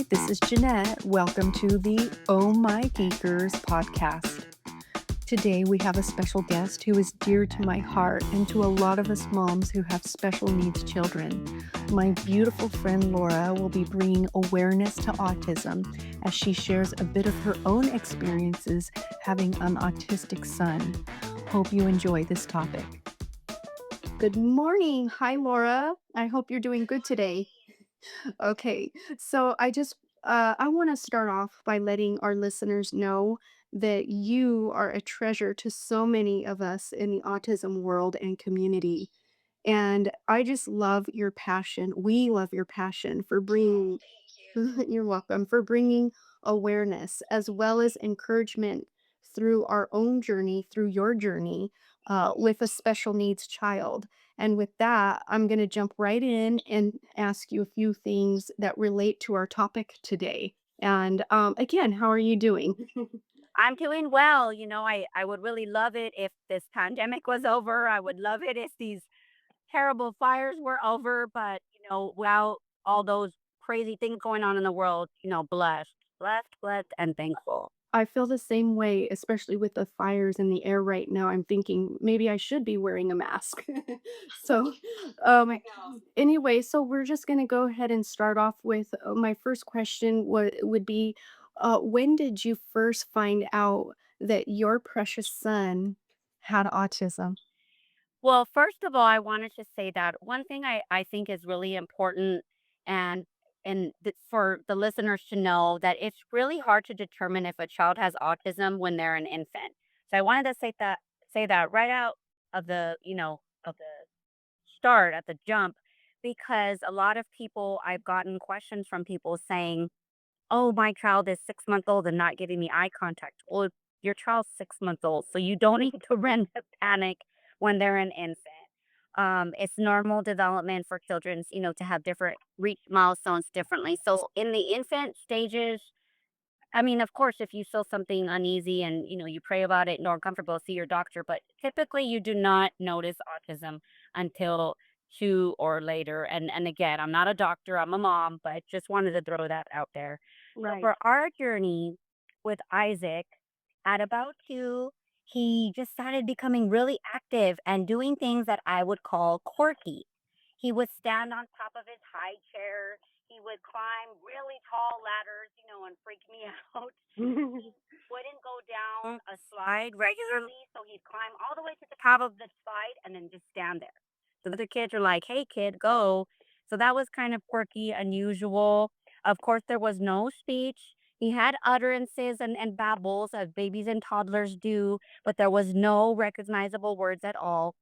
This is Jeanette. Welcome to the Oh-My-Geekers podcast. Today we have a special guest who is dear to my heart and to a lot of us moms who have special needs children. My beautiful friend Laura will be bringing awareness to autism as she shares a bit of her own experiences having an autistic son. Hope you enjoy this topic. Good morning. Hi, Laura. I hope you're doing good today. Okay, so I want to start off by letting our listeners know that you are a treasure to so many of us in the autism world and community. And I just love your passion. We love your passion for bringing you're welcome for bringing awareness as well as encouragement through our own journey, through your journey with a special needs child. And with that, I'm going to jump right in and ask you a few things that relate to our topic today. And again, how are you doing? I'm doing well. I would really love it if this pandemic was over. I would love it if these terrible fires were over. But, without all those crazy things going on in the world, blessed, and thankful. I feel the same way, especially with the fires in the air right now. I'm thinking maybe I should be wearing a mask. So, I um, know. anyway, so we're just gonna go ahead and start off with my first question would be, when did you first find out that your precious son had autism? Well, first of all, I wanted to say that one thing I think is really important and for the listeners to know that it's really hard to determine if a child has autism when they're an infant. So I wanted to say that right out of the start at the jump because a lot of people I've gotten questions from people saying, "Oh, my child is 6 months old and not giving me eye contact." Well, your child's 6 months old, so you don't need to run to panic when they're an infant. It's normal development for children, to have different reach milestones differently. So in the infant stages, I mean, of course, if you feel something uneasy and you pray about it and are uncomfortable, see your doctor. But typically, you do not notice autism until two or later. And again, I'm not a doctor; I'm a mom, but just wanted to throw that out there. So Right. for our journey with Isaac, at about two, he just started becoming really active and doing things that I would call quirky. He would stand on top of his high chair. He would climb really tall ladders, and freak me out. He wouldn't go down a slide regularly, so he'd climb all the way to the top of the slide and then just stand there. So the other kids are like, "Hey, kid, go." So that was kind of quirky, unusual. Of course, there was no speech. He had utterances and babbles as babies and toddlers do, but there was no recognizable words at all.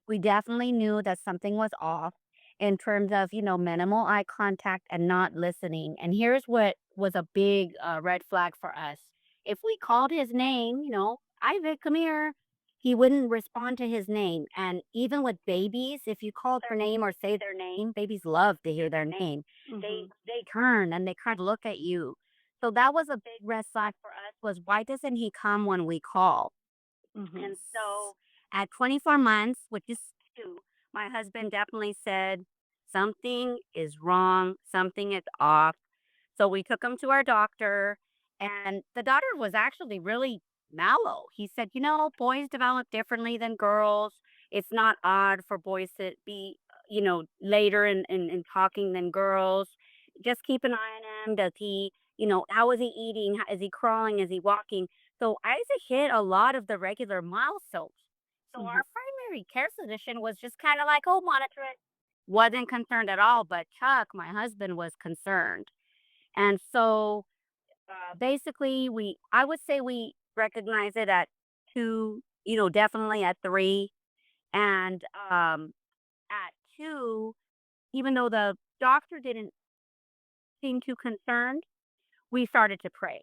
We definitely knew that something was off in terms of, minimal eye contact and not listening. And here's what was a big red flag for us. If we called his name, Isaac, come here, he wouldn't respond to his name. And even with babies, if you call their name or say their name, babies love to hear their name. They Hmm. they turn and they kind of look at you. So that was a big red flag for us was why doesn't he come when we call? Hmm. And so at 24 months, which is two, my husband definitely said, something is wrong, something is off. So we took him to our doctor, and the doctor was actually really mellow. He said, boys develop differently than girls. It's not odd for boys to be, later in talking than girls. Just keep an eye on him. Does he, how is he eating? How, is he crawling? Is he walking? So Isaac hit a lot of the regular milestones. So Hmm. our primary care physician was just kind of like, oh, monitor it. Wasn't concerned at all, but Chuck, my husband, was concerned. And so basically, I would say we recognize it at two, definitely at three. And at two, even though the doctor didn't seem too concerned, we started to pray.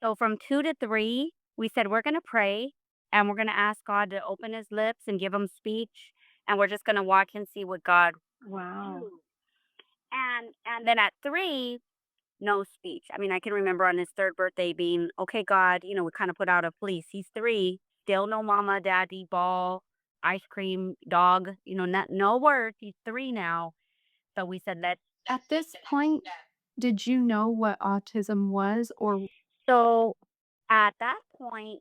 So from 2 to 3, we said, "We're gonna pray, and we're gonna ask God to open his lips and give him speech, and we're just gonna watch and see what God Wow. do." And then at 3, no speech. I mean, I can remember on his 3rd birthday being, "Okay, God," we kinda put out a fleece. He's 3, still no mama, daddy, ball, ice cream, dog, not no words. He's 3 now. So we said, "Let's At this take the next point, step." Did you know what autism was or So at that point,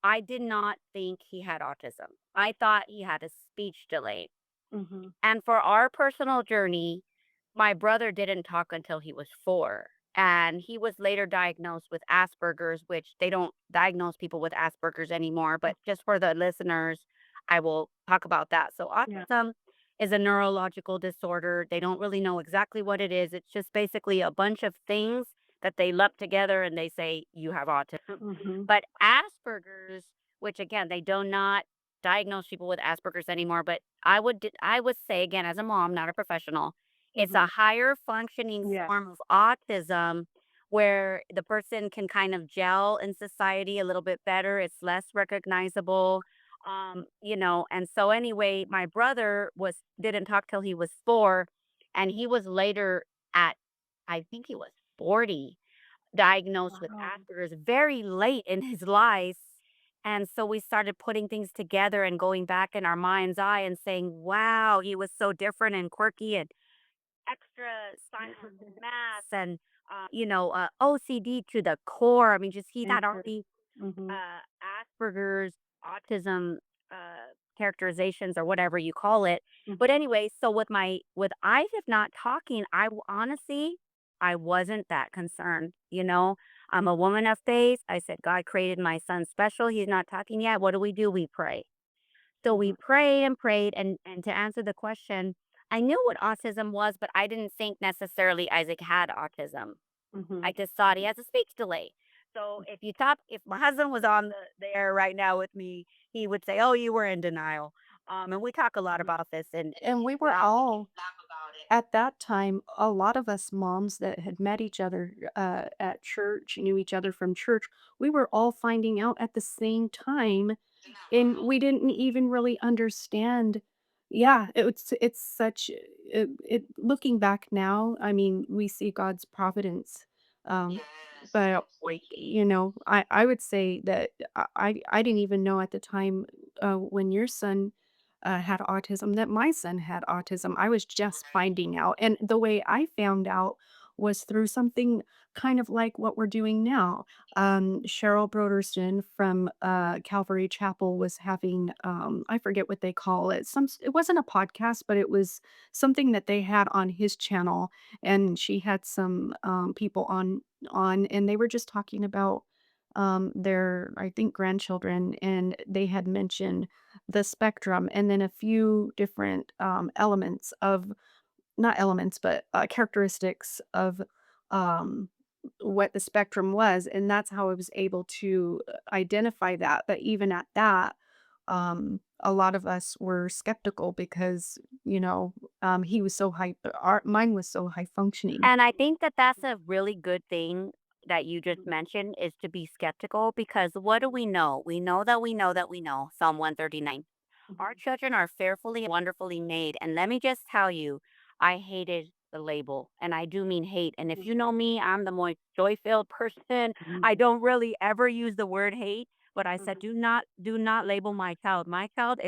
I did not think he had autism. I thought he had a speech delay. Mhm. And for our personal journey, my brother didn't talk until he was 4. And he was later diagnosed with Asperger's, which they don't diagnose people with Asperger's anymore. But just for the listeners, I will talk about that. So, Yeah. autism is a neurological disorder. They don't really know exactly what it is. It's just basically a bunch of things that they lump together and they say, you have autism. Mhm. But Asperger's, which again, they do not diagnose people with Asperger's anymore, but I would say again as a mom, not a professional, it's a Mhm. higher functioning Yes. form of autism where the person can kind of gel in society a little bit better. It's less recognizable. And so anyway, my brother was didn't talk till he was 4, and he was later at I think he was 40 diagnosed with Wow. Asperger's very late in his life. And so we started putting things together and going back in our mind's eye and saying, wow, he was so different and quirky and extra science, math, and, OCD to the core. I mean, just he had Inter already Mhm. Asperger's, autism, characterizations or whatever you call it. But Mhm. anyway, so with Isaac not talking, honestly, I wasn't that concerned. I'm a woman of faith. I said, God created my son special. He's not talking yet. What do? We pray. So we Mhm. prayed and prayed, and to answer the question, I knew what autism was, but I didn't think necessarily Isaac had autism. I Mhm. just thought he has a speech delay. So if my husband was on the air right now with me, he would say, "Oh, you were in denial." And we talk a lot Mhm. about this, and And we were yeah, we can all laugh about it. at that time, a lot of us moms that had met each other, at church, knew each other from church, we were all finding out at the same time, Isn't that and wild? we didn't even really understand. Yeah, it's such looking back now, I mean, we see God's providence, um, Yes, but, completely. I would say that I didn't even know at the time, when your son had autism, that my son had autism. I was just Right. finding out, and the way I found out was through something kind of like what we're doing now. Cheryl Broderston from Calvary Chapel was having, I forget what they call it. It wasn't a podcast, but it was something that they had on his channel, and she had some people on, and they were just talking about their, I think, grandchildren, and they had mentioned the spectrum and then a few different elements of, not elements, but characteristics of um, what the spectrum was. And that's how I was able to identify that. But even at that, a lot of us were skeptical because, he was so high, mine was so high functioning. And I think that that's a really good thing that you just Mhm. mentioned is to be skeptical because what do we know? We know that we know that we know. Psalm 139. Our Mhm. children are fearfully and wonderfully made. And let me just tell you, I hated the label, and I do mean hate. And if you know me, I'm the most joy filled person. I Mhm. don't really ever use the word hate, but I said, Mhm. do not label my child. My child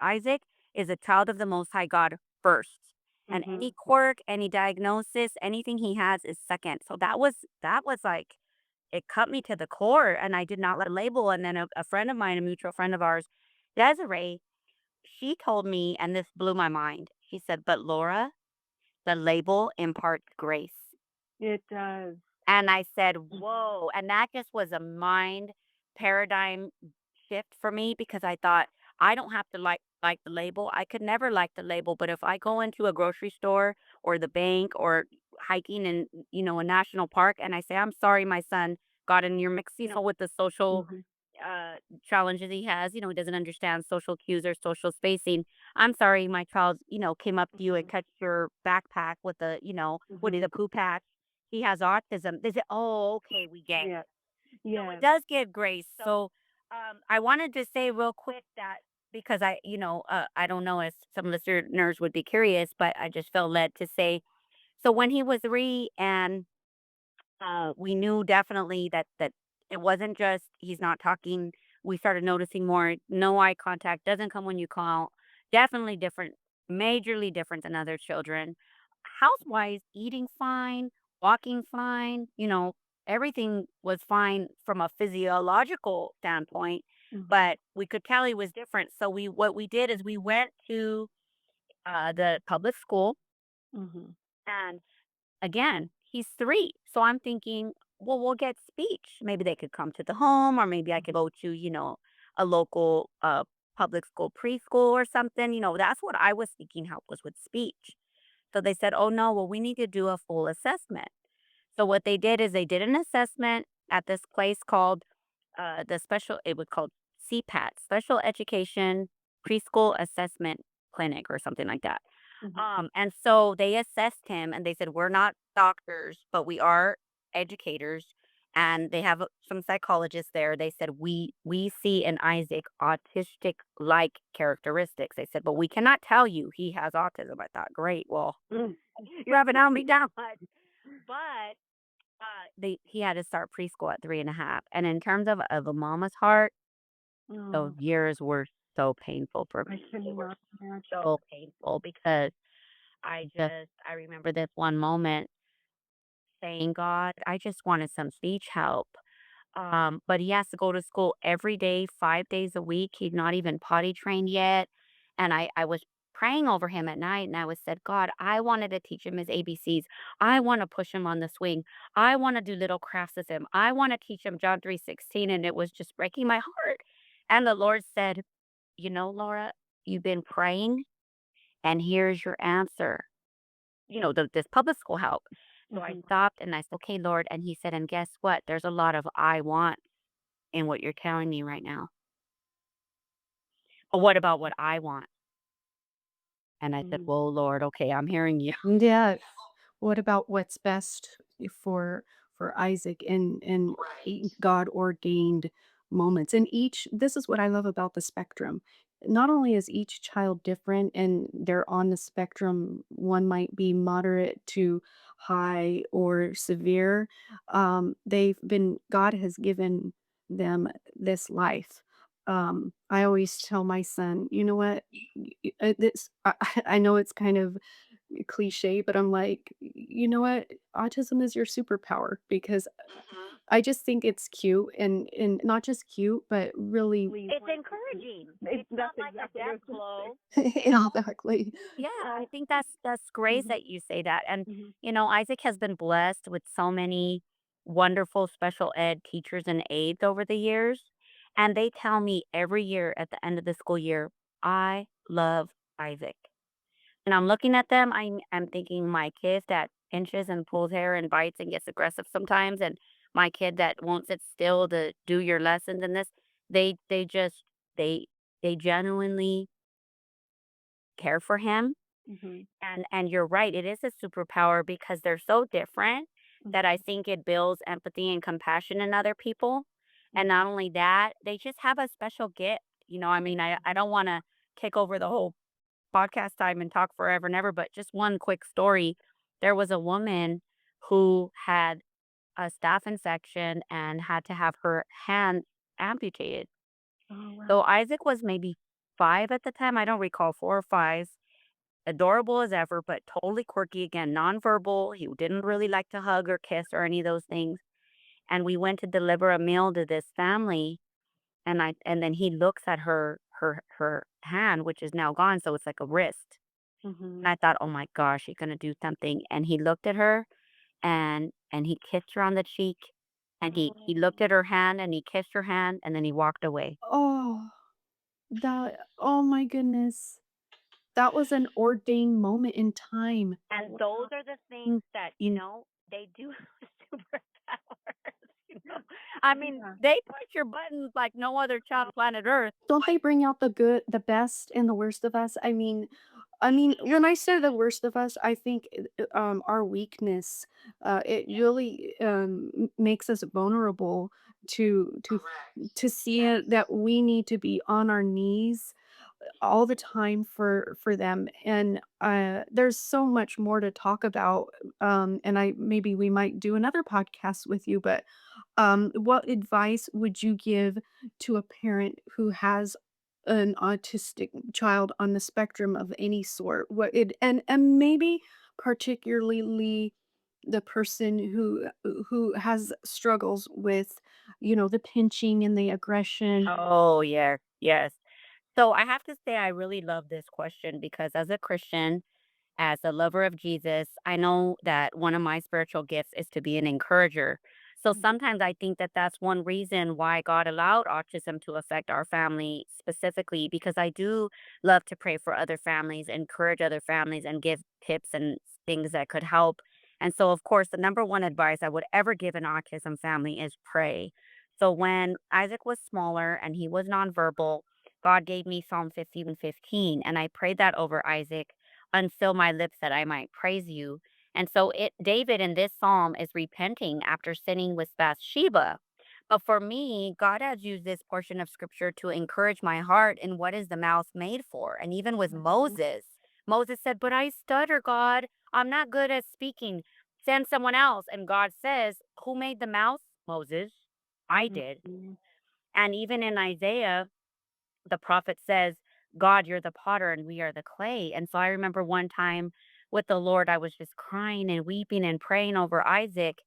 Isaac is a child of the Most High God first. And any Mhm. quirk, any diagnosis, anything he has is second. So that was like it cut me to the core, and I did not let label. And then a friend of mine, a mutual friend of ours, Desiree, she told me, and this blew my mind. She said, "But Laura, the label imparts grace." It does. And I said, Mhm. "Whoa." And that just was a mind paradigm shift for me because I thought, I don't have to like the label. I could never like the label, but if I go into a grocery store or the bank or hiking in, a national park and I say, "I'm sorry my son got in your mix, with the social Mhm. uh challenges he has, he doesn't understand social cues or social spacing. I'm sorry my child, came up to you and Mhm. touched your backpack with a, Woody Mhm. the Pooh patch. He has autism." They say, "Oh, okay, we get Yes. it." So it Yes. does give grace. So I wanted to say real quick that because I don't know if some listeners would be curious, but I just felt led to say, so when he was 3 and we knew definitely that it wasn't just he's not talking. We started noticing more no eye contact, doesn't come when you call. Definitely different, majorly different than other children. House-wise, eating fine, walking fine, everything was fine from a physiological standpoint, Mhm. but we could tell he was different. So what we did is we went to the public school, Mhm. and again, he's 3. So I'm thinking, well, we'll get speech. Maybe they could come to the home, or maybe I could go to, a local public school preschool or something. That's what I was seeking help was with speech. So they said, oh no, well, we need to do a full assessment. So what they did is they did an assessment at this place called it was called CPAT, Special Education Preschool Assessment Clinic or something like that. Mhm. And so they assessed him and they said, we're not doctors, but we are educators. And they have some psychologists there. They said, we see in Isaac autistic like characteristics. They said, but we cannot tell you he has autism. I thought, great. Well, Mm. you haven't helped me down much. But he had to start preschool at 3.5. And in terms of a mama's heart, those Oh, years were so painful for I me. They were cannot imagine. so painful because I remember this one moment saying, God, I just wanted some speech help. But he has to go to school every day, 5 days a week. He's not even potty trained yet. And I was praying over him at night and I was said, God, I wanted to teach him his ABCs. I want to push him on the swing. I want to do little crafts with him. I want to teach him John 3:16. And it was just breaking my heart. And the Lord said, Laura, you've been praying and here's your answer. This public school help. So I Mhm. stopped and I said, okay, Lord. And he said, and guess what? There's a lot of I want in what you're telling me right now. But what about what I want? And I said, Mhm. well, Lord, okay, I'm hearing you. Yeah. What about what's best for Isaac in God ordained moments? And each this is what I love about the spectrum. Not only is each child different and they're on the spectrum, one might be moderate to high or severe. They've been God has given them this life. I always tell my son, you know what? This I know it's kind of cliche, but I'm like, you know what? Autism is your superpower because Mhm. I just think it's cute and not just cute, but really It's encouraging. it It's not that's like a exactly what I death was gonna blow. say. Exactly. Yeah, I Oh, think that's great mhm, that you say that. And mhm, Isaac has been blessed with so many wonderful special ed teachers and aides over the years. And they tell me every year at the end of the school year, I love Isaac. And I'm looking at them, I'm thinking my kid that pinches and pulls hair and bites and gets aggressive sometimes, and my kid that won't sit still to do your lessons and this, they just they genuinely care for him. mhm, And you're right, it is a superpower because they're so different that I mhm, think it builds empathy and compassion in other people. And mhm, not only that, they just have a special gift. I mean, I don't want to kick over the whole podcast time and talk forever and ever, but just one quick story. There was a woman who had a staph infection and had to have her hand amputated. oh, wow. So Isaac was maybe 5 at the time. I don't recall, 4 or 5. Adorable as ever, but totally quirky. Again, nonverbal. He didn't really like to hug or kiss or any of those things. And we went to deliver a meal to this family, and then he looks at her hand, which is now gone, so it's like a wrist. And Mhm. I thought, "Oh my gosh, he's gonna do something." And he looked at her and he kissed her on the cheek, and he looked Oh. at her hand and he kissed her hand, and then he walked away. Oh, that oh my goodness. That was an ordained moment in time. And those are the things that, they do have superpowers, you know? I mean, Yeah. they push your buttons like no other child on planet Earth. Don't they bring out the good, the best, and the worst of us? I mean, when I say the worst of us, I think our weakness, it really makes us vulnerable to see it that we need to be on our knees all the time for them. And there's so much more to talk about. And I maybe we might do another podcast with you, but what advice would you give to a parent who has an autistic child on the spectrum of any sort? What it and maybe particularly the person who has struggles with, the pinching and the aggression. Oh, yeah. Yes. So I have to say I really love this question because as a Christian, as a lover of Jesus, I know that one of my spiritual gifts is to be an encourager. So Mhm, sometimes I think that that's one reason why God allowed autism to affect our family specifically, because I do love to pray for other families, encourage other families, and give tips and things that could help. And so, of course, the number one advice I would ever give an autism family is pray. So when Isaac was smaller and he was nonverbal, God gave me Psalm 15:15, and I prayed that over Isaac. Unfill my lips that I might praise you. And so David in this psalm is repenting after sinning with Bathsheba. But for me, God has used this portion of scripture to encourage my heart in what is the mouth made for. And even with mhm, Moses said, "But I stutter, God. I'm not good at speaking. Send someone else." And God says, "Who made the mouth?" Moses. I did. mhm. And even in Isaiah, the prophet says, "God, you're the potter and we are the clay." And so I remember one time with the Lord, I was just crying and weeping and praying over Isaac.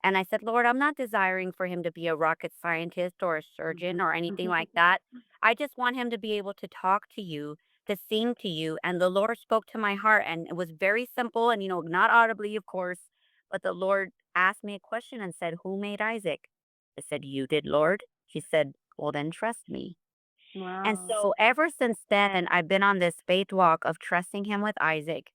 And I said, "Lord, I'm not desiring for him to be a rocket scientist or a surgeon or anything like that. I just want him to be able to talk to you, to sing to you." And the Lord spoke to my heart, and it was very simple and, not audibly, of course. But the Lord asked me a question and said, "Who made Isaac?" I said, "You did, Lord." She said, "Well, then trust me." And Wow. so ever since then, I've been on this faith walk of trusting him with Isaac.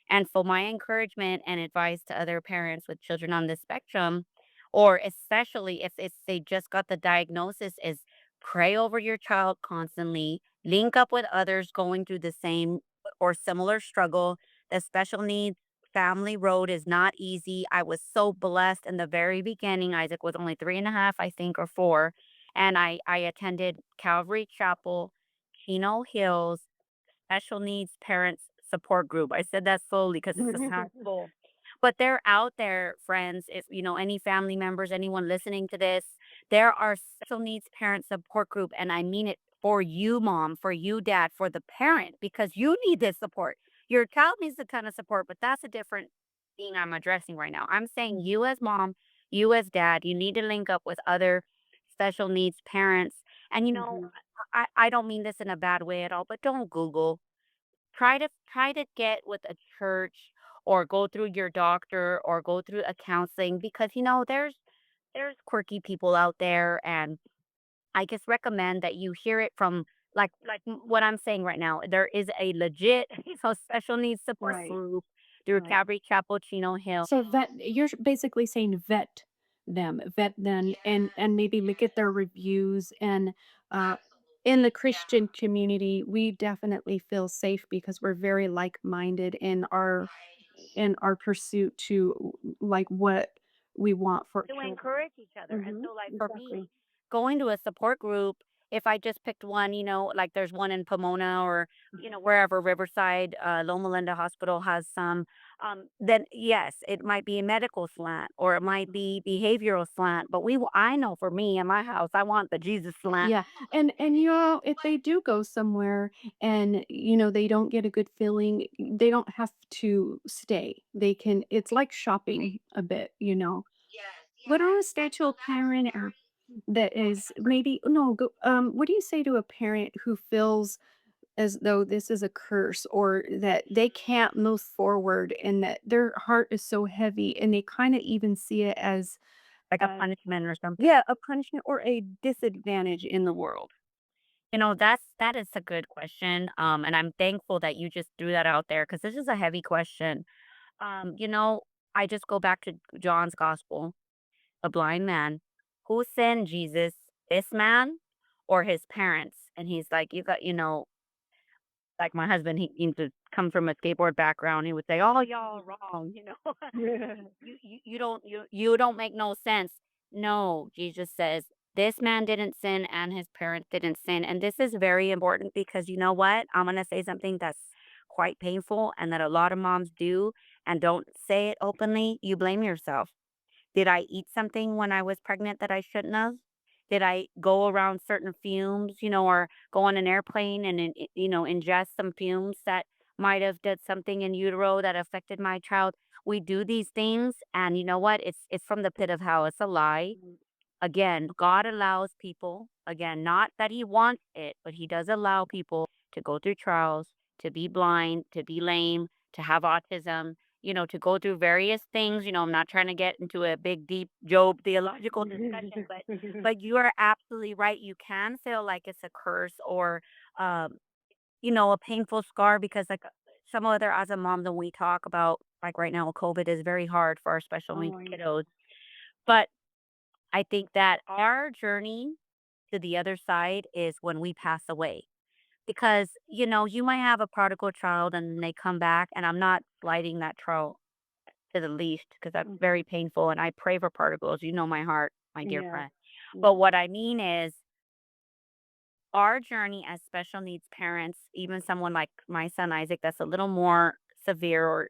And so my encouragement and advice to other parents with children on the spectrum, or especially if they just got the diagnosis, is pray over your child constantly, link up with others going through the same or similar struggle. The special needs family road is not easy. I was so blessed in the very beginning. Isaac was only 3.5, I think, or 4. And I attended Calvary Chapel, Chino Hills Special Needs Parents Support Group. I said that slowly because it's a mouthful. But they're out there, friends. If any family members, anyone listening to this, there are special needs parent support group, and I mean it for you, mom, for you, dad, for the parent, because you need this support. Your child needs a ton of support, but that's a different thing I'm addressing right now. I'm saying you as mom, you as dad, you need to link up with other special needs parents. And Mhm. I don't mean this in a bad way at all, but don't Google. Try to get with a church or go through your doctor or go through a counseling, because there's quirky people out there, and I just recommend that you hear it from what I'm saying right now. There is a legit special needs support Right, group through right. Calvary Chapel Chino Hill. So you're basically saying vet them, and maybe look at their reviews. And uh, in the Christian community, we definitely feel safe because we're very like-minded in our pursuit to like what we want for To children. encourage each other. And Hmm. so, like, for Exactly. me, going to a support group, if I just picked one, like there's one in Pomona or, wherever, Riverside, Loma Linda Hospital has some, then yes, it might be a medical slant or it might be behavioral slant. But I know for me in my house, I want the Jesus slant. Yeah, and if they do go somewhere and they don't get a good feeling, they don't have to stay. They can. It's like shopping a bit. What are a spiritual parent or that is maybe no go what do you say to a parent who feels as though this is a curse or that they can't move forward and that their heart is so heavy and they kind of even see it as Like a uh, punishment or something. yeah, a punishment or a disadvantage in the world? That is a good question. And I'm thankful that you just threw that out there because this is a heavy question. Um, you know, I just go back to John's gospel, a blind man. Who sinned, Jesus? This man or his parents? And he's like, you got, like my husband, he seemed to come from a skateboard background. He would say, "Oh, y'all wrong." You don't make no sense. No, Jesus says this man didn't sin and his parents didn't sin. And this is very important because you know what? I'm gonna say something that's quite painful and that a lot of moms do and don't say it openly. You blame yourself. Did I eat something when I was pregnant that I shouldn't have? Did I go around certain fumes, or go on an airplane and, ingest some fumes that might have did something in utero that affected my child? we do these things, and you know what? It's from the pit of hell. It's a lie. Mhm. Again, God allows people, again, not that he wants it, but he does allow people to go through trials, to be blind, to be lame, to have autism, to go through various things. I'm not trying to get into a big, deep Job theological discussion, but you are absolutely right. You can feel like it's a curse or, um, a painful scar because, like, some other as a mom, when we talk about, like right now, COVID is very hard for our special needs Oh, yeah. kiddos. But I think that our journey to the other side is when we pass away. Because, you might have a prodigal child and they come back, and I'm not slighting that child to the least because that's Mhm. very painful. And I pray for prodigals. You know my heart, my dear Yeah. friend. But Yeah. what I mean is, our journey as special needs parents, even someone like my son Isaac, that's a little more severe or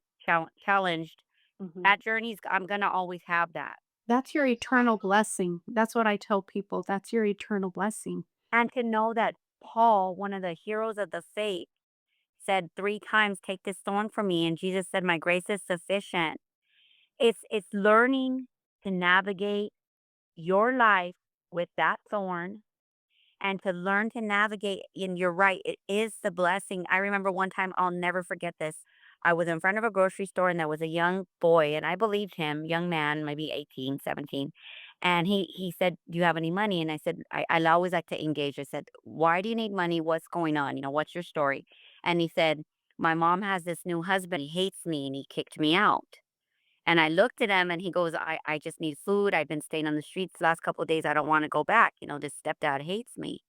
challenged, Mhm. that journey's, I'm going to always have that. That's your eternal blessing. That's what I tell people. That's your eternal blessing. And to know that Paul, one of the heroes of the faith, said 3 times, "Take this thorn from me," and Jesus said, "My grace is sufficient." It's learning to navigate your life with that thorn and to learn to navigate, and you're right, it is the blessing. I remember one time, I'll never forget this. I was in front of a grocery store and there was a young boy, and I believed him, young man, maybe 18, 17. And he said, "Do you have any money?" And I said, I always like to engage. I said, "Why do you need money? What's going on? What's your story?" And he said, "My mom has this new husband. He hates me and he kicked me out." And I looked at him and he goes, I just need food. I've been staying on the streets the last couple of days. I don't want to go back. This stepdad hates me.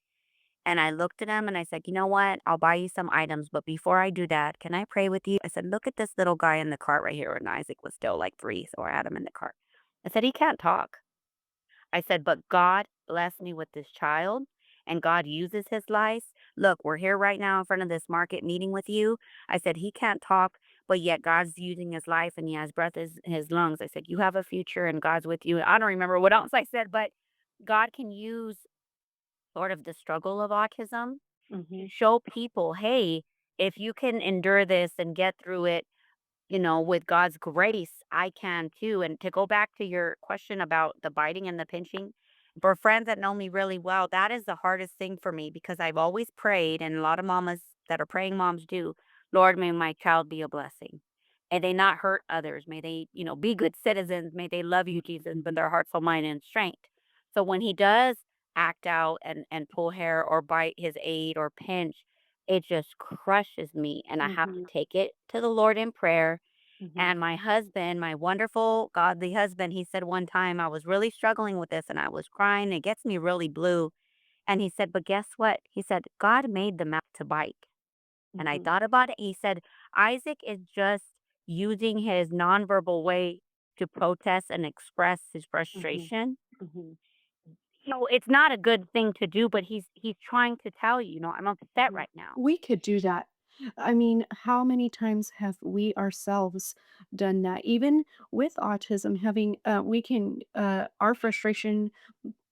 And I looked at him and I said, "You know what? I'll buy you some items. But before I do that, can I pray with you?" I said, "Look at this little guy in the cart right here." And Isaac was still like 3. So I had him in the cart. I said, "He can't talk." I said, "But God blessed me with this child and God uses his life. Look, we're here right now in front of this market meeting with you." I said, "He can't talk, but yet God's using his life and he has breath in his lungs." I said, "You have a future and God's with you." I don't remember what else I said, but God can use sort of the struggle of autism to Mhm. show people, hey, if you can endure this and get through it, with God's grace, I can too. And to go back to your question about the biting and the pinching, for friends that know me really well, that is the hardest thing for me because I've always prayed, and a lot of mamas that are praying moms do, "Lord, may my child be a blessing. May they not hurt others. May they, be good citizens. May they love you, Jesus, but their heart, soul, mind, and strength." So when he does act out and pull hair or bite his aid or pinch, it just crushes me. And I have to Mhm. take it to the Lord in prayer. Mhm. And my husband, my wonderful godly husband, he said one time, I was really struggling with this and I was crying. It gets me really blue. And he said, "But guess what?" He said, "God made the mouth to bite." And I Mhm. thought about it. He said, "Isaac is just using his nonverbal way to protest and express his Mhm. frustration. Mhm. It's not a good thing to do, but he's trying to tell you, I'm upset Mhm. right now." We could do that. I mean, how many times have we ourselves done that? Even with autism, having we can our frustration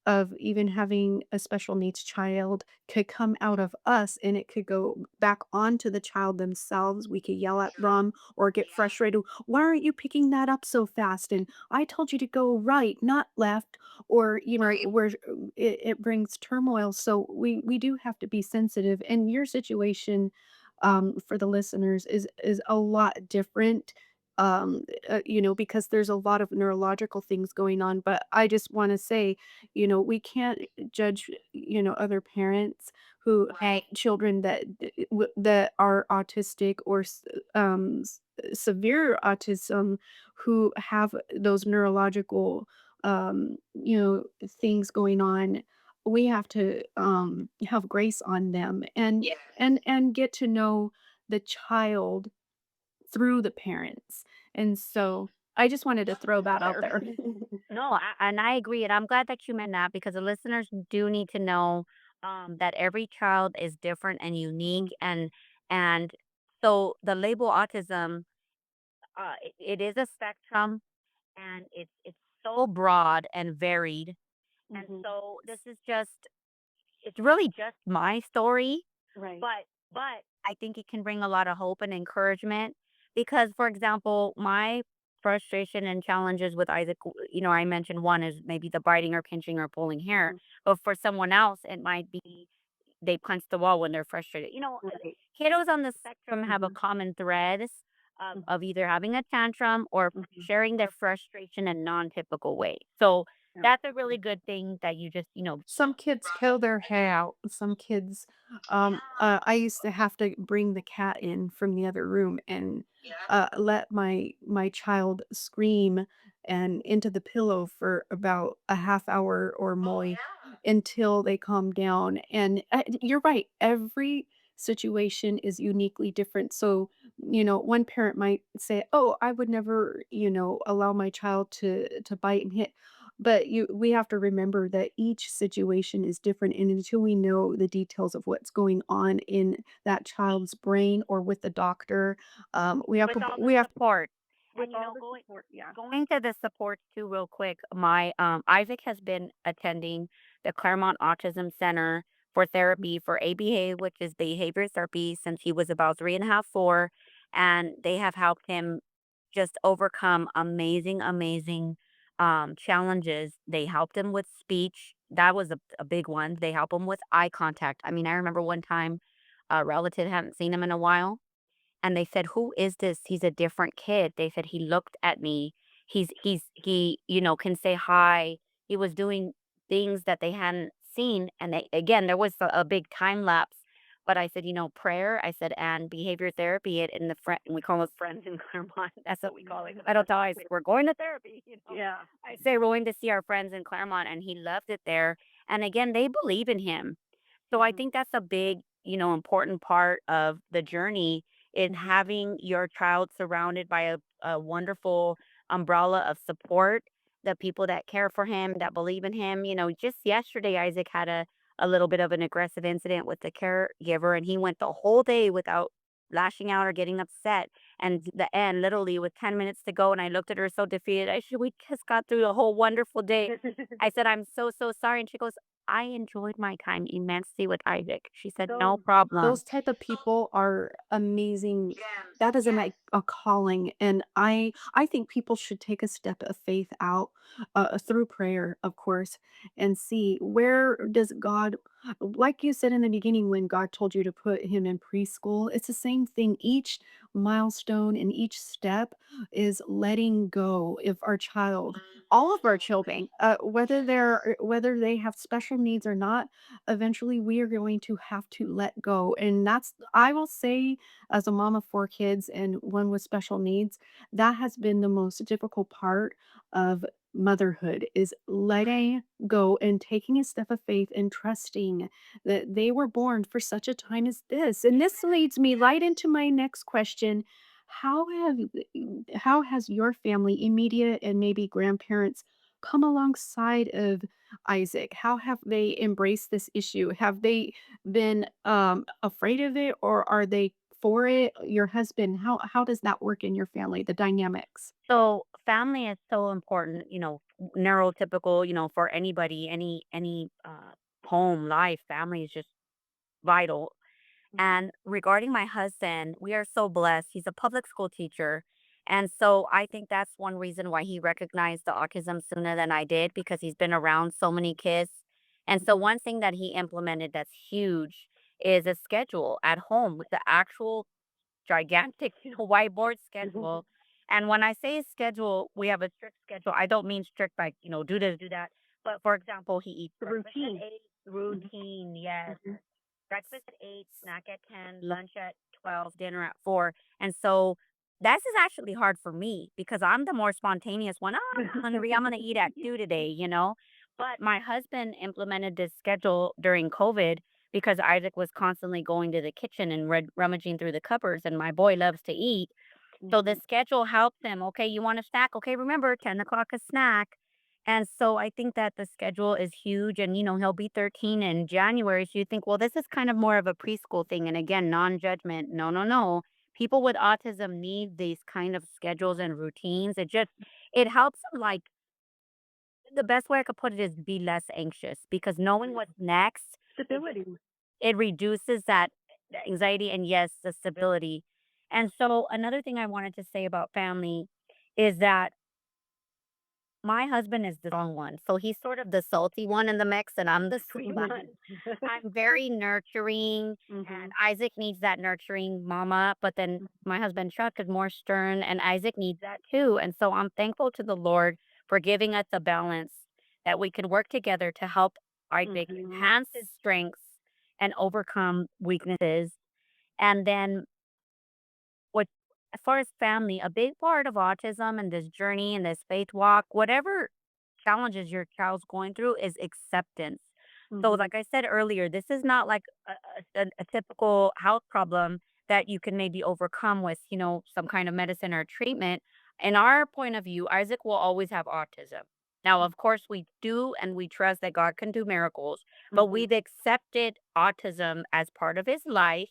of even having a special needs child could come out of us and it could go back onto the child themselves. We could yell at them or get frustrated. Why aren't you picking that up so fast? And I told you to go right, not left. Or, where it brings turmoil. So we do have to be sensitive. And your situation, for the listeners, is a lot different, because there's a lot of neurological things going on. But I just want to say, we can't judge, other parents who have children that are autistic or severe autism, who have those neurological, things going on. We have to have grace on them, and get to know the child through the parents. And so I just wanted to throw that out there. No, and I agree, and I'm glad that you meant that because the listeners do need to know, that every child is different and unique, and so the label autism, it is a spectrum, and it's so broad and varied, and Mhm. so this is just, it's really just my story, Right. but I think it can bring a lot of hope and encouragement because, for example, my frustration and challenges with Isaac, I mentioned one is maybe the biting or pinching or pulling hair, but for someone else, it might be they punch the wall when they're frustrated. Right. Kiddos on the spectrum have a Mhm. common thread Mhm. of either having a tantrum or Mhm. sharing their frustration in non-typical way. So Yeah. that's a really good thing that you just, Some kids kill their hair out. Some kids, I used to have to bring the cat in from the other room and let my child scream and into the pillow for about a half hour or more until they calm down. And you're right, every situation is uniquely different. So, one parent might say, "Oh, I would never, allow my child to bite and hit." But we have to remember that each situation is different, and until we know the details of what's going on in that child's brain or with the doctor, we have with to all the we have support. with And all the support, yeah. going to the support too, real quick. My Isaac has been attending the Claremont Autism Center for therapy for ABA, which is behavior therapy, since he was about 3.5, 4, and they have helped him just overcome amazing, amazing challenges. They helped him with speech. That was a big one. They help him with eye contact. I mean, I remember one time a relative hadn't seen him in a while and they said, "Who is this? He's a different kid." They said, "He looked at me. He, can say hi." He was doing things that they hadn't seen, and again, there was a big time lapse, but I said, prayer, I said, and behavior therapy, and we call us friends in Claremont. That's what we call it. I don't tell Isaac, "We're going to therapy," Yeah. I say, "We're going to see our friends in Claremont," and he loved it there, and again, they believe in him. So I Mhm. think that's a big, important part of the journey is Mhm. having your child surrounded by a wonderful umbrella of support, the people that care for him, that believe in him. Just yesterday, Isaac had a little bit of an aggressive incident with the caregiver, and he went the whole day without lashing out or getting upset. And the end, literally, with 10 minutes to go, and I looked at her so defeated. I said, "We just got through a whole wonderful day." I said, "I'm so, so sorry." And she goes, "I enjoyed my time immensely with Isaac." She said, "No Those problem." those type of people are amazing. That is a calling, and I think people should take a step of faith out, through prayer, of course, and see where does God like you said in the beginning when God told you to put him in preschool, it's the same thing. Each milestone and each step is letting go of our child, all of our children, whether they have special needs or not. Eventually we are going to have to let go. And that's, I will say, as a mom of 4 kids and one with special needs, that has been the most difficult part of motherhood is letting go and taking a step of faith and trusting that they were born for such a time as this. And this leads me right into my next question. How have how has your family, immediate and maybe grandparents, come alongside of Isaac? How have they embraced this issue? Have they been afraid of it or are they for it? Your husband, how does that work in your family, the dynamics? So family is so important, neurotypical, for anybody, any home life, family is just vital. Mhm. And regarding my husband, we are so blessed. He's a public school teacher. And so I think that's one reason why he recognized the autism sooner than I did because he's been around so many kids. And so one thing that he implemented that's huge is a schedule at home with the actual gigantic, whiteboard schedule. And when I say schedule, we have a strict schedule. I don't mean strict like, do this, do that. But for example, he eats The breakfast at routine. 8, Mhm. routine, yes. Mhm. Breakfast at 8, snack at 10, lunch at 12, dinner at 4. And so this is actually hard for me because I'm the more spontaneous one. "Oh, I'm hungry. I'm going to eat at 2 today. But my husband implemented this schedule during COVID because Isaac was constantly going to the kitchen and rummaging through the cupboards, and my boy loves to eat. So the Mhm. schedule helped them. Okay, you want a snack? Okay, remember 10 o'clock a snack. And so I think that the schedule is huge. And, he'll be 13 in January. So you think, well, this is kind of more of a preschool thing. And again, non judgment. No, no, no. People with autism need these kind of schedules and routines. It helps them, like, the best way I could put it is be less anxious because knowing what's next, Stability. it reduces that anxiety and, yes, the stability. And so another thing I wanted to say about family is that my husband is the strong one, so he's sort of the salty one in the mix, and I'm the sweet one. I'm very nurturing, and Mhm. Isaac needs that nurturing mama, but then my husband Chuck is more stern, and Isaac needs that too. And so I'm thankful to the Lord for giving us a balance that we can work together to help Isaac Mhm. enhance his strengths and overcome weaknesses. And then what as far as family, a big part of autism and this journey and this faith walk, whatever challenges your child's going through is acceptance. So Mhm. like I said earlier, this is not like a typical health problem that you can maybe overcome with, some kind of medicine or treatment. In our point of view, Isaac will always have autism. Now, of course, we do and we trust that God can do miracles, but Mhm. we've accepted autism as part of his life,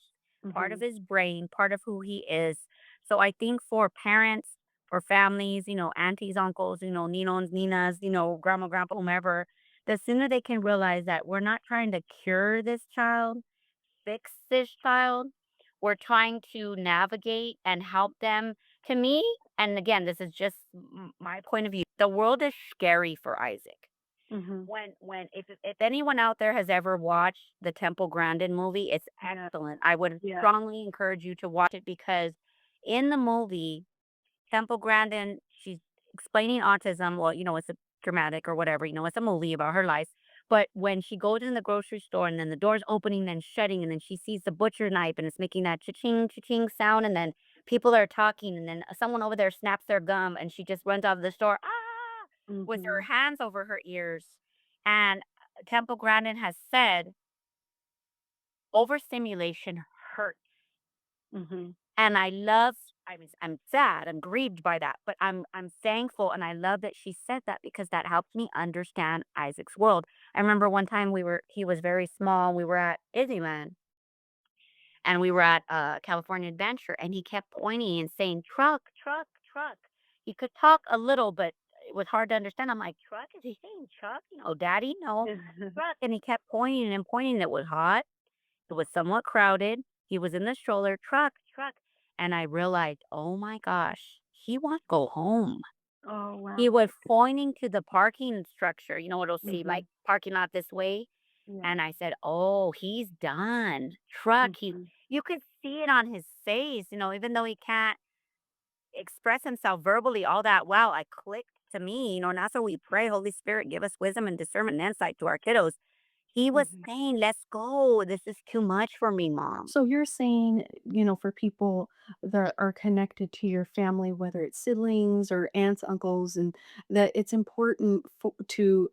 part of Mhm. his brain, part of who he is. So I think for parents, for families, aunties, uncles, ninos, ninas, grandma, grandpa, whomever, the sooner they can realize that we're not trying to cure this child, fix this child, we're trying to navigate and help them. To me, and again, this is just my point of view, the world is scary for Isaac. Mhm. When if anyone out there has ever watched the Temple Grandin movie, it's Yeah. excellent. I would Yeah. strongly encourage you to watch it because in the movie, Temple Grandin, she's explaining autism. Well, it's a dramatic or whatever, it's a movie about her life. But when she goes in the grocery store and then the door's opening and shutting, and then she sees the butcher knife and it's making that cha-ching, cha-ching sound, and then people are talking, and then someone over there snaps their gum and she just runs out of the store, with her Mhm. hands over her ears. And Temple Grandin has said overstimulation hurts. Mhm. And I'm sad, I'm grieved by that, but I'm thankful and I love that she said that because that helped me understand Isaac's world. I remember one time he was very small, we were at Disneyland and we were at California Adventure and he kept pointing and saying, "Truck, truck, truck." He could talk a little, but it was hard to understand. I'm like, "Truck? Is he saying truck? Daddy, no, truck." And he kept pointing and pointing. It was hot. It was somewhat crowded. He was in the stroller, "Truck, truck." And I realized, "Oh my gosh, he wants to go home." Oh, He wow. was pointing to the parking structure, it'll say, like, Mhm. "Parking lot this way." Yeah. And I said, "Oh, he's done. Truck." Mhm. You could see it on his face, even though he can't express himself verbally all that well, I clicked to me, and that's what we pray, "Holy Spirit, give us wisdom and discernment and insight to our kiddos." He was Mhm. saying, "Let's go. This is too much for me, mom." So you're saying, for people that are connected to your family, whether it's siblings or aunts, uncles, and that it's important to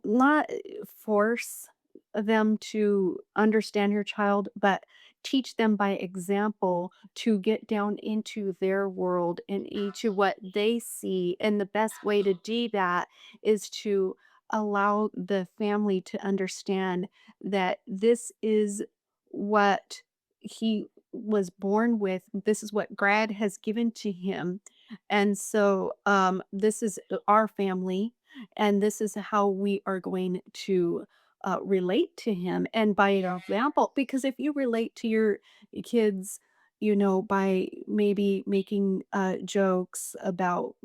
not force them to understand your child, but teach them by example to get down into their world and into what they see. And the best way to do that is to allow the family to understand that this is what he was born with. This is what God has given to him. And so this is our family, and this is how we are going to relate to him. And by example, because if you relate to your kids, by maybe making jokes about,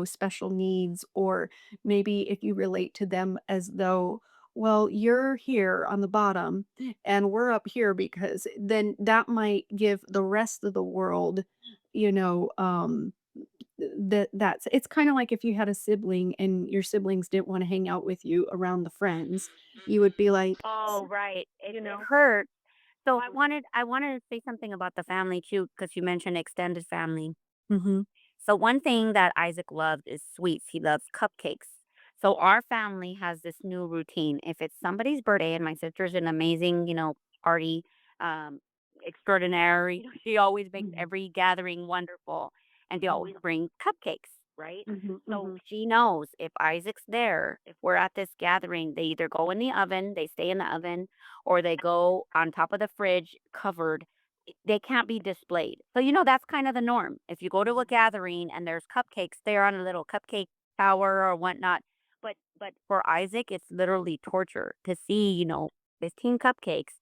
special needs, or maybe if you relate to them as though, well, you're here on the bottom and we're up here, because then that might give the rest of the world, you know, that's it's kind of like if you had a sibling and your siblings didn't want to hang out with you around the friends, you would be like, Oh, right. It you it know, hurt. So I wanted to say something about the family too, because you mentioned extended family. mhm, So one thing that Isaac loved is sweets. He loves cupcakes. So our family has this new routine. If it's somebody's birthday and my sister's an amazing, party um extraordinaire, she always makes mhm, every gathering wonderful and they mhm, always bring cupcakes, right? mhm, So mhm, she knows if Isaac's there, if we're at this gathering, they either go in the oven, they stay in the oven, or they go on top of the fridge covered. They can't be displayed. So, that's kind of the norm. If you go to a mhm. gathering and there's cupcakes, they're on a little cupcake tower or whatnot. But for Isaac, it's literally torture to see, 15 cupcakes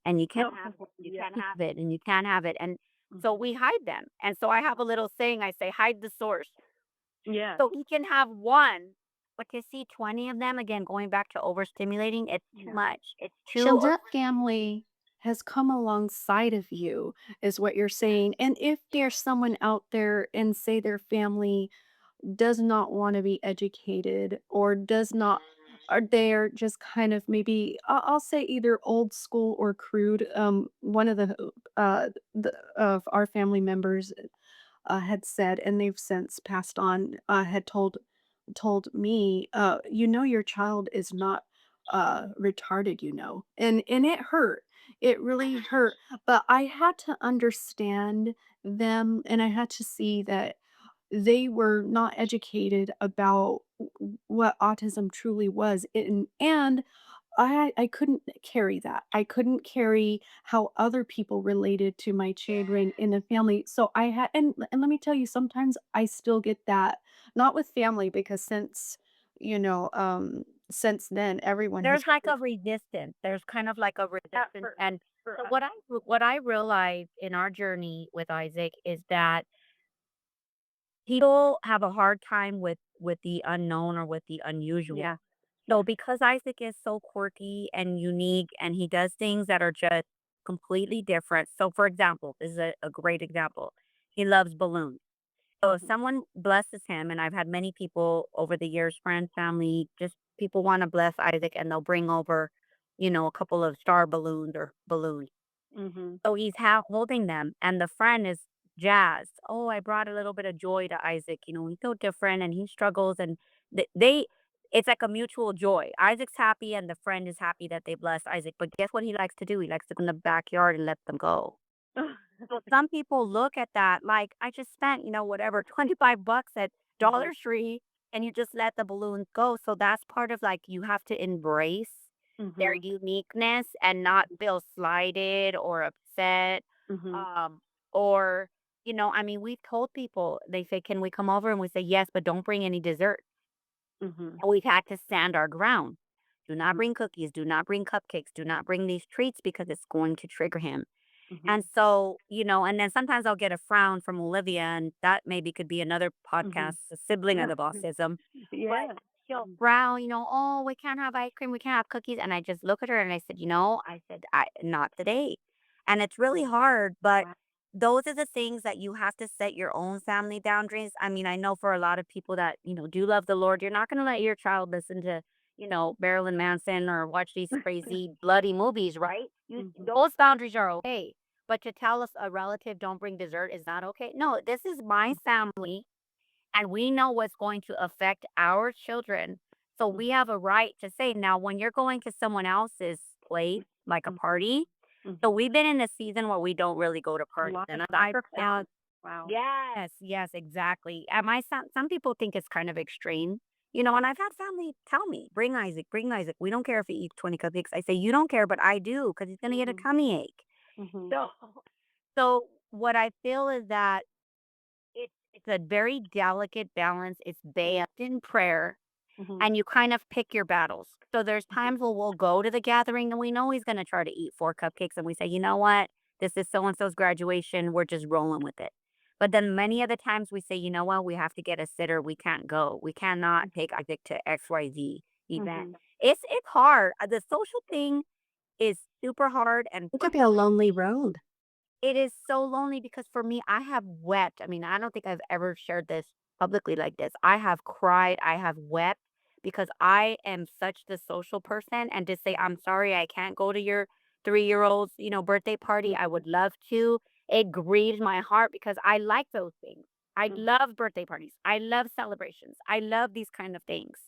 and you can't have it, you Yeah. can't have it, and you can't have it. And So Mhm. we hide them. And so I have a little saying, I say, hide the source. Yes. So he can have one, but to see 20 of them, again, going back to overstimulating, it's too Yeah. much. It's So too that family has come alongside of you, is what you're saying. And if there's someone out there and say their family does not want to be educated or does not, or they're just kind of maybe I'll say either old school or crude. One of the of our family members had said, and they've since passed on, had told me, "You know, your child is not, retarded, you know." And it hurt. It really hurt, but I had to understand them, and I had to see that they were not educated about what autism truly was, and I couldn't carry that. I couldn't carry how other people related to my children in the family. So I had, and let me tell you, sometimes I still get that. Not with family, because since then everyone has there's like gotten. a resistance. There's kind of like a Yeah, resistance. for And for so us. what I realized in our journey with Isaac is that people have a hard time with the unknown or with the unusual. Yeah, So yeah. because Isaac is so quirky and unique and he does things that are just completely different. So for example, this is a great example. He loves balloons. So if Mhm, someone blesses him, and I've had many people over the years, friends, family, just people want to bless Isaac and they'll bring over, a couple of star balloons or balloons. mhm, So he's holding them, and the friend is jazzed. Oh, I brought a little bit of joy to Isaac. He's so different and he struggles, and it's like a mutual joy. Isaac's happy, and the friend is happy that they blessed Isaac. But guess what he likes to do? He likes to go in the backyard and let them go. So some people look at that like, I just spent, whatever, 25 bucks at mhm, Dollar Tree and you just let the balloons go. So that's part of like, you have to embrace their mhm, uniqueness and not feel slighted or upset. mhm, Um, or, I mean, we've told people, they say, can we come over? And we say, yes, but don't bring any dessert. mhm, And we've had to stand our ground. Do not mhm, bring cookies. Do not bring cupcakes. Do not bring these treats because it's going to trigger him. And mhm, so, and then sometimes I'll get a frown from Olivia, and that maybe could be another mhm. podcast, a sibling of the autism. But Yeah. she'll Mhm, frown, oh, we can't have ice cream, we can't have cookies. And I just look at her and I said, not today. And it's really hard, but wow. those are the things that you have to set your own family boundaries. I mean, I know for a lot of people that, do love the Lord, you're not going to let your child listen to, Marilyn Manson or watch these crazy bloody movies, right? Mhm, Those boundaries are okay. But to tell us a relative don't bring dessert is not okay. No, this is my family and we know what's going to affect our children. So mhm, we have a right to say, now, when you're going to someone else's place, like a mhm, party. So mhm. we've been in a season where we don't really go to A parties. lot of And I soccer found, fans. Wow. yes, yes, exactly. And some people think it's kind of extreme. And I've had family tell me, bring Isaac. We don't care if he eats 20 cupcakes. I say, you don't care, but I do, because he's going to get a Mhm, tummy ache. mhm, So, so what I feel is that it's a very delicate balance. It's bathed in prayer, mhm, and you kind of pick your battles. So there's mhm, times where we'll go to the gathering and we know he's going to try to eat 4 cupcakes, and we say, you know what? This is so and so's graduation. We're just rolling with it. But then many of the times we say, you know what? We have to get a sitter. We can't go. We cannot take Isaac to XYZ event. mhm. It's hard. The social thing is super hard, and It could be a lonely road. it is so lonely because for me, I have wept. I mean, I don't think I've ever shared this publicly like this. I have cried, I have wept because I am such the social person, and to say, "I'm sorry, I can't go to your 3-year-old's, birthday party. I Mhm, would love to." It grieves my heart because I like those things. I mhm, love birthday parties. I love celebrations. I love these kind of things.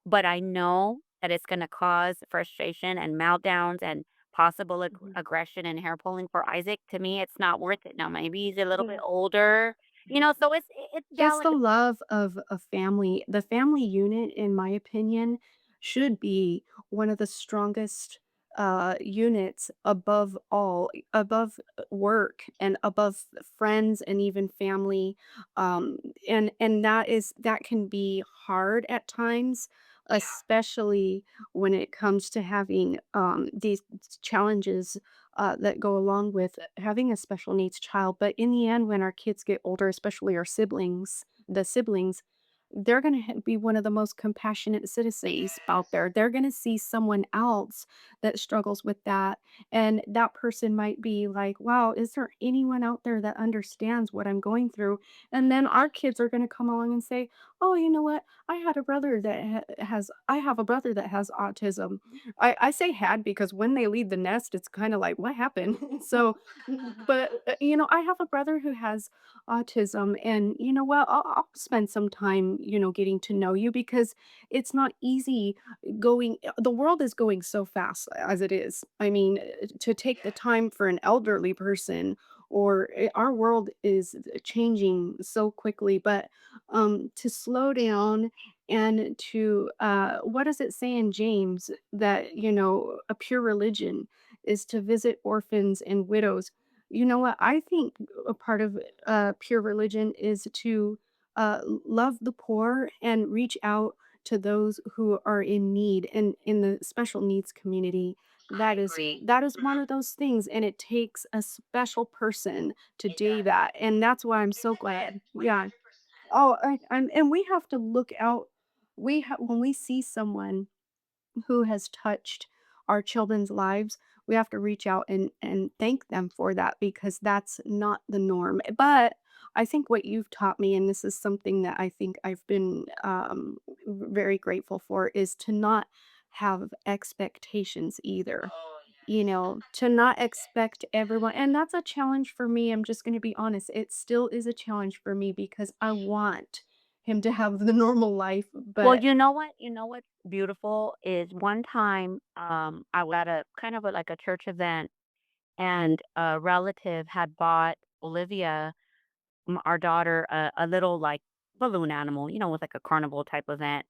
But I know that it's gonna cause frustration and meltdowns and possible mhm. aggression and hair pulling for Isaac. To me, it's not worth it. Now, maybe he's a little bit Yeah. older, so it's Just the delicate. love of a family. The family unit, in my opinion, should be one of the strongest units above all, above work and above friends and even family. Um, and that can be hard at times, especially when it comes to having these challenges that go along with having a special needs child. But in the end, when our kids get older, especially our siblings, they're going to be one of the most compassionate citizens out Yes. there. They're going to see someone else that struggles with that. And that person might be like, wow, is there anyone out there that understands what I'm going through? And then our kids are going to come along and say, oh, you know what? I have a brother that has autism. I say had because when they leave the nest, it's kind of like, what happened? So, but I have a brother who has autism, and you know what? I'll spend some time, getting to know you because it's not easy the world is going so fast as it is. I mean, to take the Yes. time for an elderly person or our world is changing so quickly, but to slow down and to what does it say in James that a pure religion is to visit orphans and widows. You know what? I think a part of pure religion is to love the poor and reach out to those who are in need and in the special needs community. I That is agree. that is one Mhm. of those things, and it takes a special person to It do does. that, and that's why I'm It's so a gift, glad. Yeah. 100%. Oh, and we have to look out. When we see someone who has touched our children's lives, we have to reach out and thank them for that because that's not the norm. But I think what you've taught me, and this is something that I think I've been very grateful for, is to not have expectations either. Oh, yes. To not Yes. expect everyone, and that's a challenge for me. I'm just going to be honest. It still is a challenge for me because I want him to have the normal life, Well, but you know what? You know what's beautiful is one time, I was at a kind of like a church event, and a relative had bought Olivia, our daughter, a little like balloon animal, with like a carnival type event,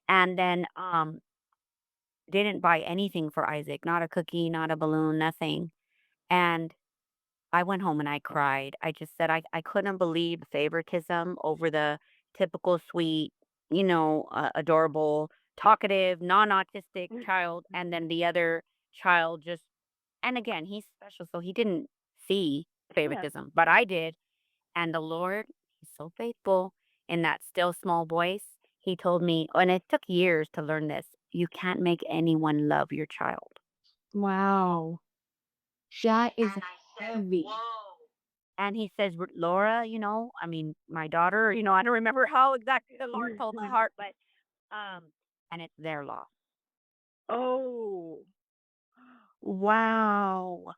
and then didn't buy anything for Isaac, not a cookie, not a balloon, nothing. And I went home and I cried. I just said I couldn't believe favoritism over the typical sweet, adorable, talkative, non-autistic child, and then the other child just, and again, he's special, so he didn't see yeah. favoritism, but I did. And the Lord, he's so faithful in that still small voice. He told me, and it took years to learn this, you can't make anyone love your child. Wow. That is And I said, heavy. "Whoa." And he says, Laura, I mean, my daughter, I don't remember how exactly the Lord told my heart, but, um, and it's their law. Oh, wow.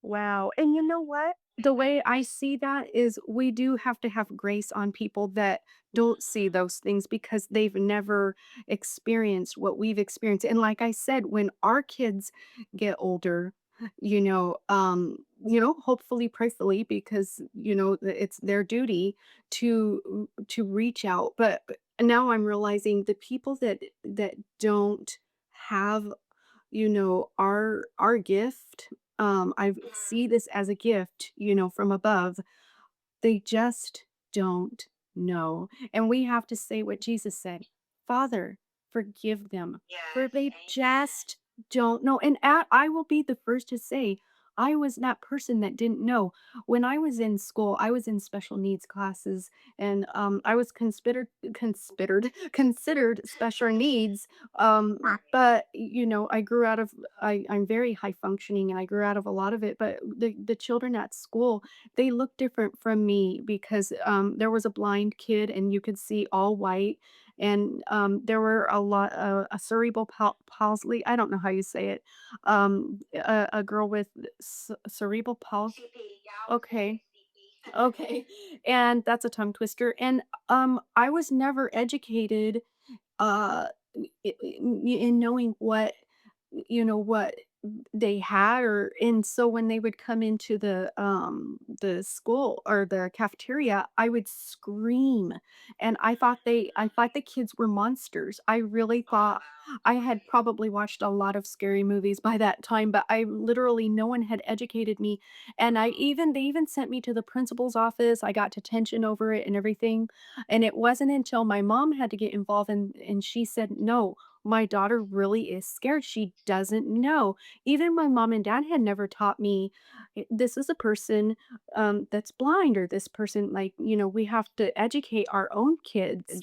Wow. And you know what? The way I see that is we do have to have grace on people that don't see Mhm. those things because they've never experienced what we've experienced. And like I said, when our kids get older, hopefully, prayerfully, because it's their duty to reach out. But now I'm realizing the people that don't have our gift, I Mhm. see this as a gift, from above. They just don't know. And we have to say what Jesus said, Father, forgive them, for Yes, they amen. just don't know. And I will be the first to say, I was that person that didn't know. When I was in school, I was in special needs classes, and I was considered special needs. Right. But I'm very high functioning, and I grew out of a lot of it. But the children at school, they look different from me because, there was a blind kid and you could see all white, and, there were a cerebral palsy, I don't know how you say it, a girl with cerebral palsy. CP, yeah, Okay. CP. Okay, and that's a tongue twister, and, I was never educated uh, in knowing what they had, or and so when they would come into the school or the cafeteria, I would scream, and I thought the kids were monsters. I really Oh, thought wow. I had probably watched a lot of scary movies by that time, but I literally no one had educated me, and Oh, they even sent me to the principal's office. I got detention over it and everything, and it wasn't until my mom had to get involved and she said, "No, my daughter really is scared. She doesn't know. Even my mom and dad had never taught me, this is a person that's blind, or this person, like, we have to educate our own kids.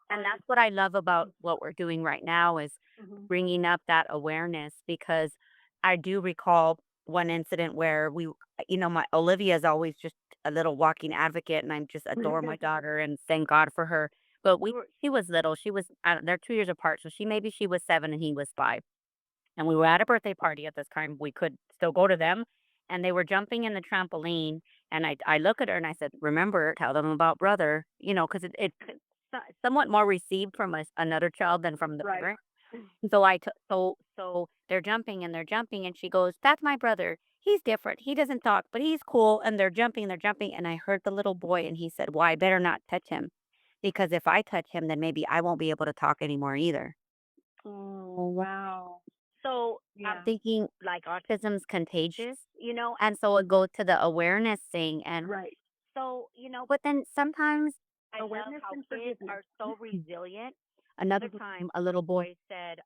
And that's what I love about what we're doing right now is Mhm. bringing up that awareness because I do recall one incident where my Olivia is always just a little walking advocate, and I just adore my daughter and thank God for her. But she was little. They're 2 years apart, so maybe she was 7 and he was 5. And we were at a birthday party at this time. We could still go to them, and they were jumping in the trampoline. And I look at her and I said, "Remember, tell them about brother." Because somewhat more received from another child than from the Right. parent. So I t so they're jumping, and she goes, "That's my brother. He's different. He doesn't talk, but he's cool." And they're jumping, and I heard the little boy, and he said, "Well, I better not touch him because if I touch him, then maybe I won't be able to talk anymore either." Oh, wow. So I'm Yeah. thinking like autism's contagious, and so it goes to the awareness thing. And Right. so, but then sometimes I love Awareness how and kids forgiveness. are so resilient. Another Mhm. time, a little boy said,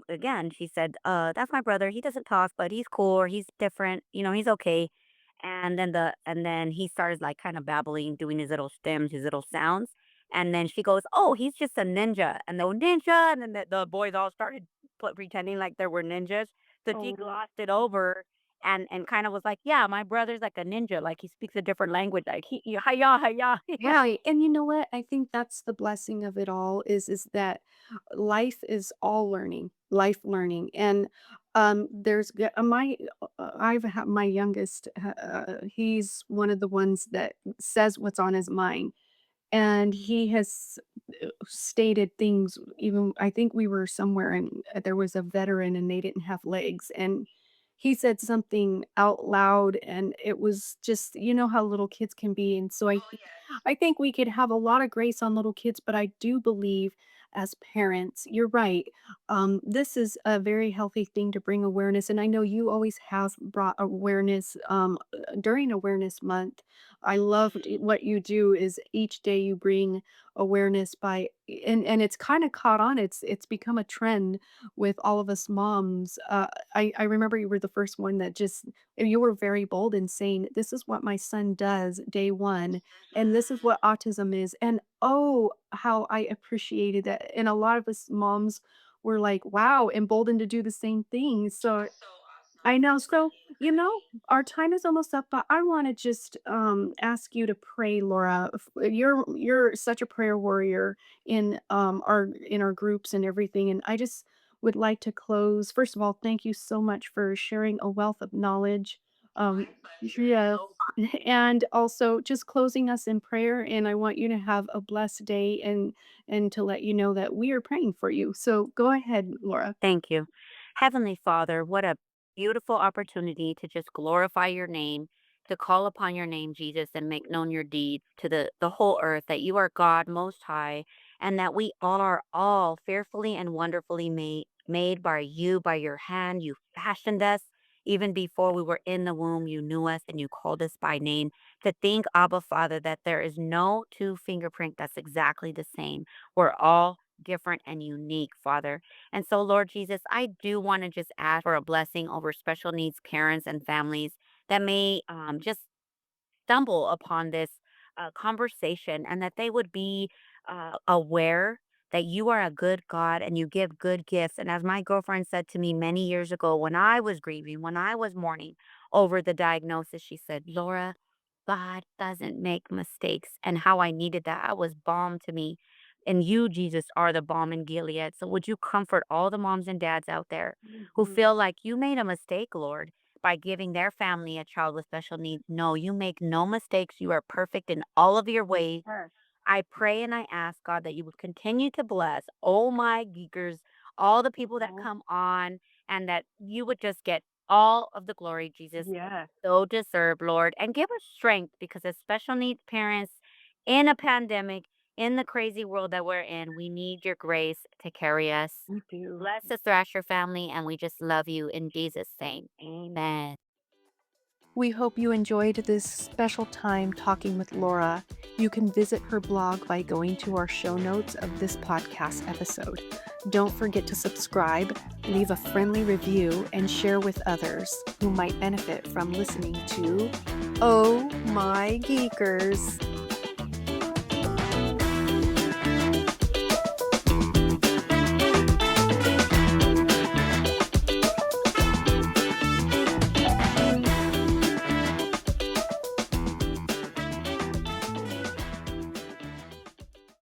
again, she said, "That's my brother. He doesn't talk, but he's cool, or he's different. He's okay." And then he started like kind of babbling, doing his little stems, his little sounds. And then she goes, "Oh, he's just a ninja." And the ninja, and then the boys all started pretending like there were ninjas. So she Oh. glossed it over and kind of was like, "Yeah, my brother's like a ninja, like he speaks a different language, like hiya hiya." Yeah, and you know what? I think that's the blessing of it all, is that life is all learning, life learning. And there's I've had my youngest, he's one of the ones that says what's on his mind. And he has stated things. Even I think we were somewhere and there was a veteran and they didn't have legs, and he said something out loud, and it was just, how little kids can be. And so I think we could have a lot of grace on little kids, but I do believe as parents, you're right. This is a very healthy thing to bring awareness. And I know you always have brought awareness during Awareness Month. I love what you do is each day you bring awareness by, and it's kind of caught on. It's become a trend with all of us moms. I remember you were the first one that just, you were very bold in saying, "This is what my son does day one, and this is what autism is." And oh, how I appreciated that. And a lot of us moms were like, wow, emboldened to do the same thing. So I know. So, our time is almost up, but I want to just ask you to pray, Laura. You're such a prayer warrior in our groups and everything. And I just would like to close. First of all, thank you so much for sharing a wealth of knowledge. Um, yeah. And also just closing us in prayer. And I want you to have a blessed day, and to let you know that we are praying for you. So go ahead, Laura. Thank you. Heavenly Father, what a beautiful opportunity to just glorify your name, to call upon your name, Jesus, and make known your deeds to the whole earth, that you are God most high, and that we are all fearfully and wonderfully made by you, by your hand. You fashioned us. Even before we were in the womb, you knew us and you called us by name. To think, Abba Father, that there is no two fingerprint that's exactly the same. We're all different and unique, Father. And so, Lord Jesus, I do want to just ask for a blessing over special needs parents and families that may just stumble upon this conversation, and that they would be aware that you are a good God and you give good gifts. And as my girlfriend said to me many years ago, when I was grieving, when I was mourning over the diagnosis, she said, "Laura, God doesn't make mistakes." And how I needed that. I was balm to me. And you, Jesus, are the balm in Gilead. So would you comfort all the moms and dads out there who Mhm. feel like you made a mistake, Lord, by giving their family a child with special needs? No, you make no mistakes. You are perfect in all of your ways. Yes. I pray and I ask, God, that you would continue to bless, oh my geekers, all the people that Oh, come on, and that you would just get all of the glory, Jesus. yes. So deserve, Lord, and give us strength because as special needs parents in a pandemic, in the crazy world that we're in, we need your grace to carry us. We do. Bless the Thrasher family, and we just love you in Jesus' name. Amen. We hope you enjoyed this special time talking with Laura. You can visit her blog by going to our show notes of this podcast episode. Don't forget to subscribe, leave a friendly review, and share with others who might benefit from listening to Oh My Geekers.